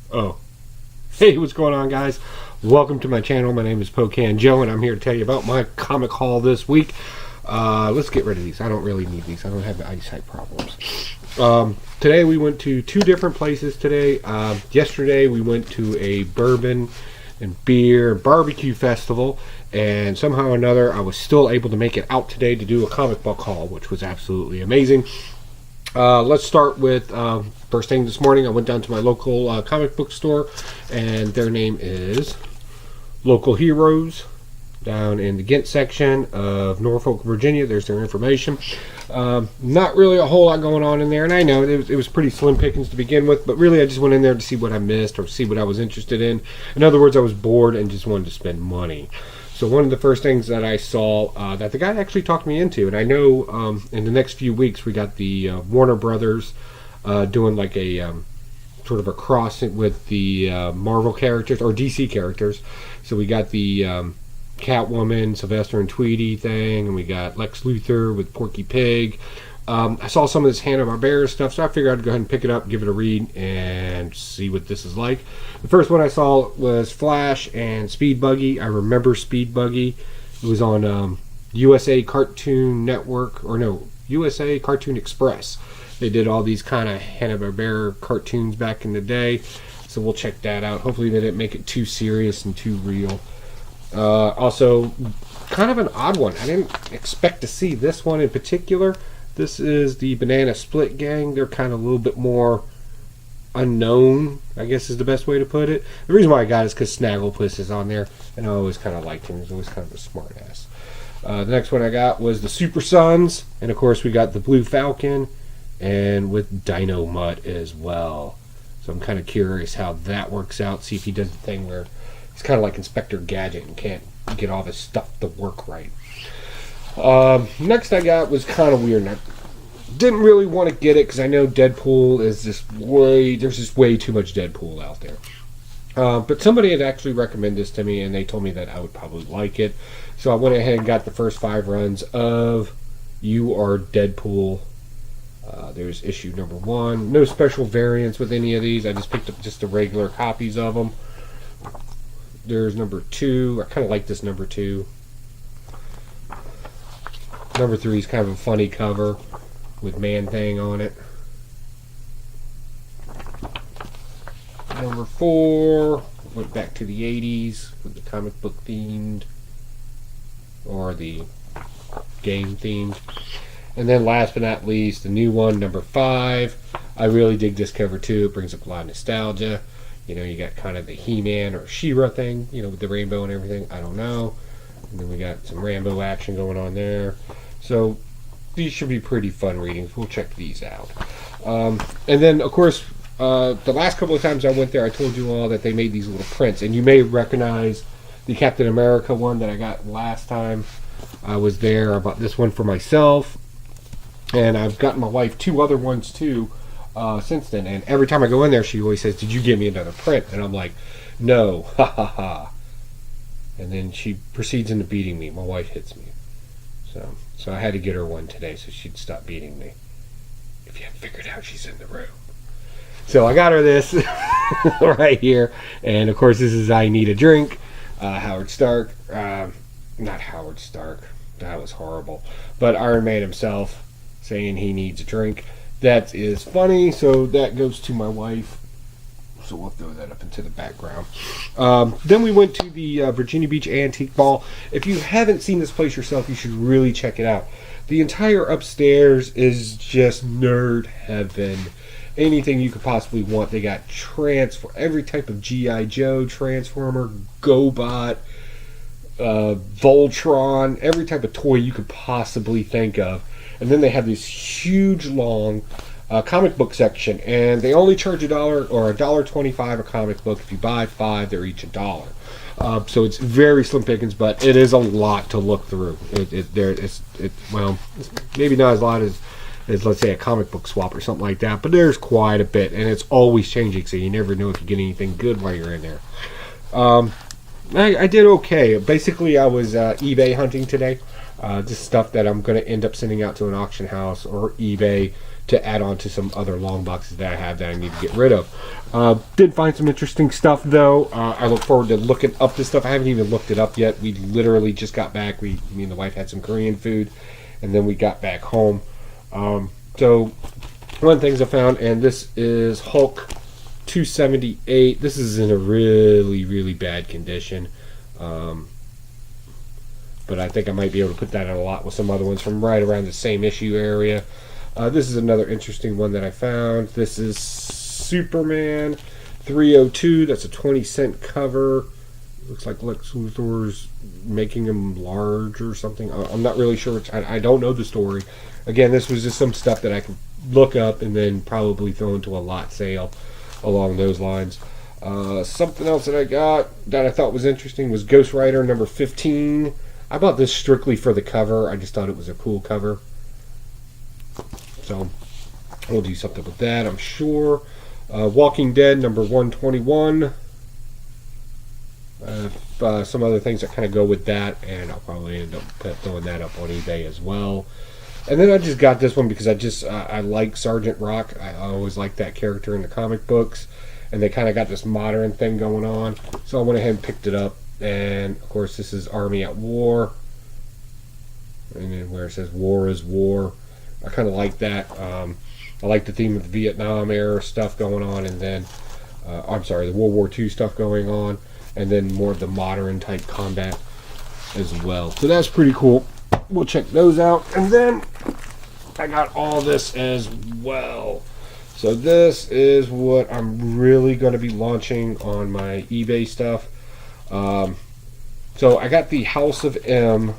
Oh, hey, what's going on, guys? Welcome to my channel. My name is Pocan Joe, and I'm here to tell you about my comic haul this week. Let's get rid of these. I don't really need these. I don't have the eyesight problems. Today we went to two different places today. Yesterday we went to a bourbon and beer barbecue festival, and somehow or another I was still able to make it out today to do a comic book haul, which was absolutely amazing. Let's start with first thing this morning. I went down to my local comic book store, and their name is Local Heroes down in the Ghent section of Norfolk, Virginia. There's their information. Not really a whole lot going on in there, and I know it was pretty slim pickings to begin with, but really I just went in there to see what I missed or see what I was interested in. In other words, I was bored and just wanted to spend money. So one of the first things that I saw that the guy actually talked me into, and I know in the next few weeks we got the Warner Brothers doing like a sort of a cross with the Marvel characters or DC characters. So we got the Catwoman, Sylvester and Tweety thing, and we got Lex Luthor with Porky Pig. I saw some of this Hanna-Barbera stuff, so I figured I'd go ahead and pick it up, give it a read, and see what this is like. The first one I saw was Flash and Speed Buggy. I remember Speed Buggy. It was on USA Cartoon Network, or no, USA Cartoon Express. They did all these kind of Hanna-Barbera cartoons back in the day, so we'll check that out. Hopefully they didn't make it too serious and too real. Also, kind of an odd one. I didn't expect to see this one in particular. This is the Banana Split Gang. They're kind of a little bit more unknown, I guess is the best way to put it. The reason why I got it is because Snagglepuss is on there, and I always kind of liked him. He's always kind of a smart ass. The next one I got was the Super Sons, and of course we got the Blue Falcon, and with Dino Mutt as well. So I'm kind of curious how that works out, see if he does the thing where he's kind of like Inspector Gadget and can't get all his stuff to work right. Next I got was kind of weird, and I didn't really want to get it because I know Deadpool is there's just way too much Deadpool out there. But somebody had actually recommended this to me, and they told me that I would probably like it. So I went ahead and got the first 5 runs of You Are Deadpool. There's issue number 1. No special variants with any of these. I just picked up just the regular copies of them. There's number 2. I kind of like this number 2. Number 3 is kind of a funny cover with Man-Thing on it. Number 4 went back to the 80s with the comic book themed or the game themed. And then last but not least, the new one, number 5. I really dig this cover too. It brings up a lot of nostalgia. You know, you got kind of the He-Man or She-Ra thing, you know, with the rainbow and everything. I don't know. And then we got some Rambo action going on there. So these should be pretty fun readings. We'll check these out. And then, of course, the last couple of times I went there, I told you all that they made these little prints. And you may recognize the Captain America one that I got last time I was there. I bought this one for myself. And I've gotten my wife 2 other ones too since then. And every time I go in there, she always says, "Did you give me another print?" And I'm like, "No, ha ha ha." And then she proceeds into beating me. My wife hits me. So I had to get her one today so she'd stop beating me. If you haven't figured out, she's in the room. So I got her this right here. And of course, this is I Need a Drink. Howard Stark. Not Howard Stark. That was horrible. But Iron Man himself saying he needs a drink. That is funny. So that goes to my wife. So we'll throw that up into the background. Then we went to the Virginia Beach Antique Ball. If you haven't seen this place yourself, you should really check it out. The entire upstairs is just nerd heaven. Anything you could possibly want. They got every type of G.I. Joe, Transformer, GoBot, Voltron, every type of toy you could possibly think of. And then they have this huge, long comic book section, and they only charge $1 or $1.25 a comic book. If you buy 5, they're each $1. So it's very slim pickings, but it is a lot to look through. Well, it's maybe not as lot as let's say a comic book swap or something like that, but there's quite a bit, and it's always changing, so you never know if you get anything good while you're in there. I did okay. Basically, I was eBay hunting today. Just stuff that I'm going to end up sending out to an auction house or eBay to add on to some other long boxes that I have that I need to get rid of. Did find some interesting stuff though. I look forward to looking up this stuff. I haven't even looked it up yet. We literally just got back. Me and the wife had some Korean food, and then we got back home. So one of the things I found, and this is Hulk 278. This is in a really, really bad condition. But I think I might be able to put that in a lot with some other ones from right around the same issue area. This is another interesting one that I found. This is Superman 302. That's a 20-cent cover. Looks like Lex Luthor's making him large or something. I'm not really sure. I don't know the story. Again, this was just some stuff that I could look up and then probably throw into a lot sale along those lines. Something else that I got that I thought was interesting was Ghost Rider number 15. I bought this strictly for the cover. I just thought it was a cool cover. So we'll do something with that, I'm sure. Walking Dead number 121. Some other things that kind of go with that, and I'll probably end up throwing that up on eBay as well. And then I just got this one because I like Sergeant Rock. I always liked that character in the comic books, and they kind of got this modern thing going on. So I went ahead and picked it up. And of course, this is Army at War, and then where it says "War is War." I kind of like that. I like the theme of the Vietnam era stuff going on, and then I'm sorry, the World War II stuff going on, and then more of the modern type combat as well. So that's pretty cool. We'll check those out, and then I got all this as well. So this is what I'm really going to be launching on my eBay stuff. So I got the House of M,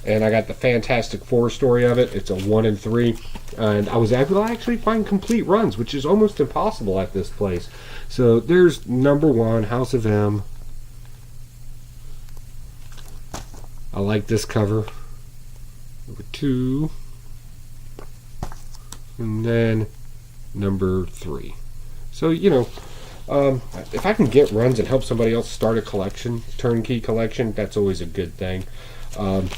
and I got the Fantastic Four story of it. It's a 1 in 3, and I was able to actually find complete runs, which is almost impossible at this place. So there's number 1, House of M. I like this cover. Number 2, and then number 3. So, you know, if I can get runs and help somebody else start a collection, turnkey collection, that's always a good thing. So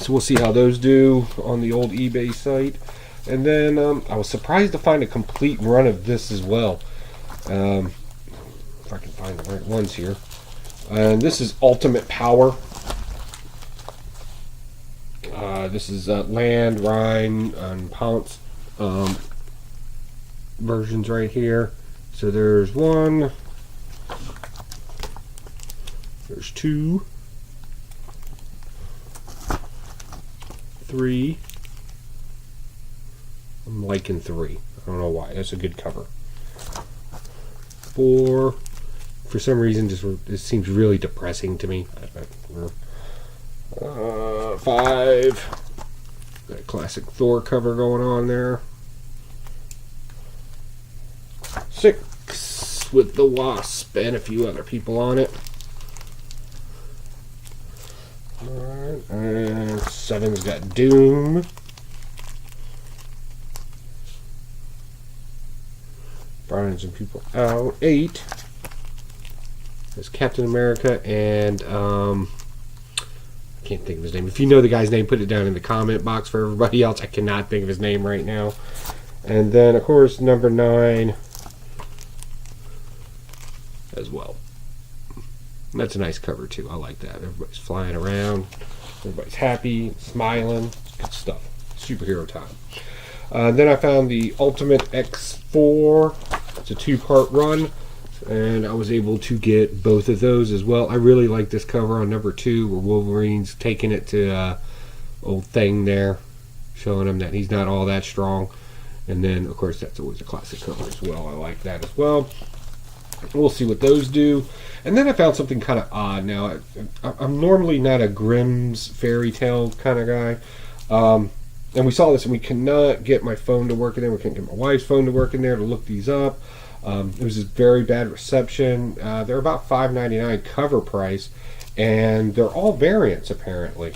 we'll see how those do on the old eBay site. And then I was surprised to find a complete run of this as well. If I can find the right ones here. And this is Ultimate Power. This is Land, Rhine, and Pounce versions right here. So there's 1, there's 2, 3. I'm liking 3. I don't know why. That's a good cover. 4. For some reason, this seems really depressing to me. 5. Got a classic Thor cover going on there. 6 with the Wasp and a few other people on it. Alright, and 7's got Doom. Finding some people out. 8 is Captain America, and I can't think of his name. If you know the guy's name, put it down in the comment box for everybody else. I cannot think of his name right now. And then, of course, number 9 as well. That's a nice cover too. I like that. Everybody's flying around, everybody's happy, smiling. Good stuff. Superhero time. Then I found the Ultimate X4. It's a 2-part run, and I was able to get both of those as well. I really like this cover on number 2 where Wolverine's taking it to old Thing there, showing him that he's not all that strong. And then, of course, that's always a classic cover as well. I like that as well. We'll see what those do. And then I found something kind of odd. Now, I'm normally not a Grimm's fairy tale kind of guy. And we saw this, and we could not get my phone to work in there. We couldn't get my wife's phone to work in there to look these up. It was just very bad reception. They're about $5.99 cover price, and they're all variants, apparently,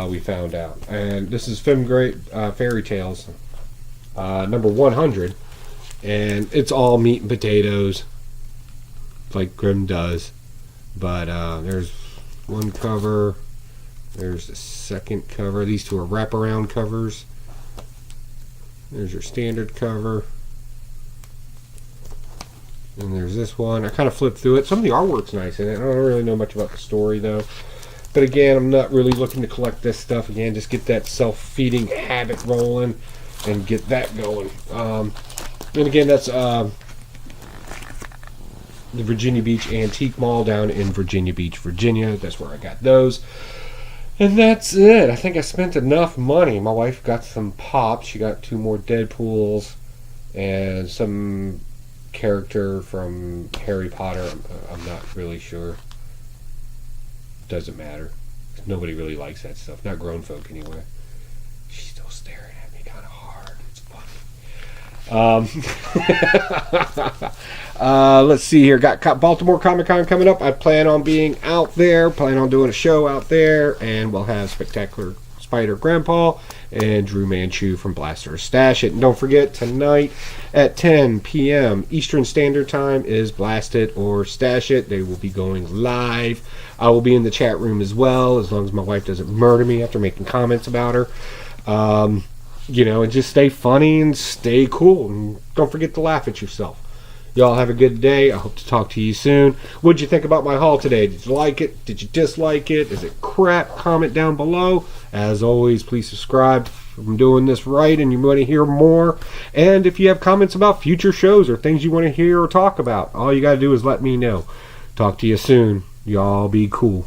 we found out. And this is Film Great Fairy Tales, number 100. And it's all meat and potatoes, like Grimm does. But there's one cover, There's the second cover. These two are wraparound covers. There's your standard cover. And there's this one. I kind of flipped through it. Some of the artwork's nice in it. I don't really know much about the story, though. But again, I'm not really looking to collect this stuff. Again, just get that self-feeding habit rolling and get that going. And again, that's the Virginia Beach Antique Mall down in Virginia Beach, Virginia. That's where I got those. And that's it. I think I spent enough money. My wife got some Pops. She got 2 more Deadpools and some character from Harry Potter. I'm not really sure. Doesn't matter. Nobody really likes that stuff. Not grown folk anyway. She's still staring at me kind of hard. It's funny. Let's see here. Got Baltimore Comic Con coming up. I plan on being out there. Plan on doing a show out there. And we'll have Spectacular Spider Grandpa and Drew Manchu from Blaster Stash It. And don't forget, tonight at 10 p.m. Eastern Standard Time is Blast It or Stash It. They will be going live. I will be in the chat room as well, as long as my wife doesn't murder me after making comments about her. You know, and just stay funny and stay cool. And don't forget to laugh at yourself. Y'all have a good day. I hope to talk to you soon. What'd you think about my haul today? Did you like it? Did you dislike it? Is it crap? Comment down below. As always, please subscribe if I'm doing this right and you want to hear more. And if you have comments about future shows or things you want to hear or talk about, all you got to do is let me know. Talk to you soon. Y'all be cool.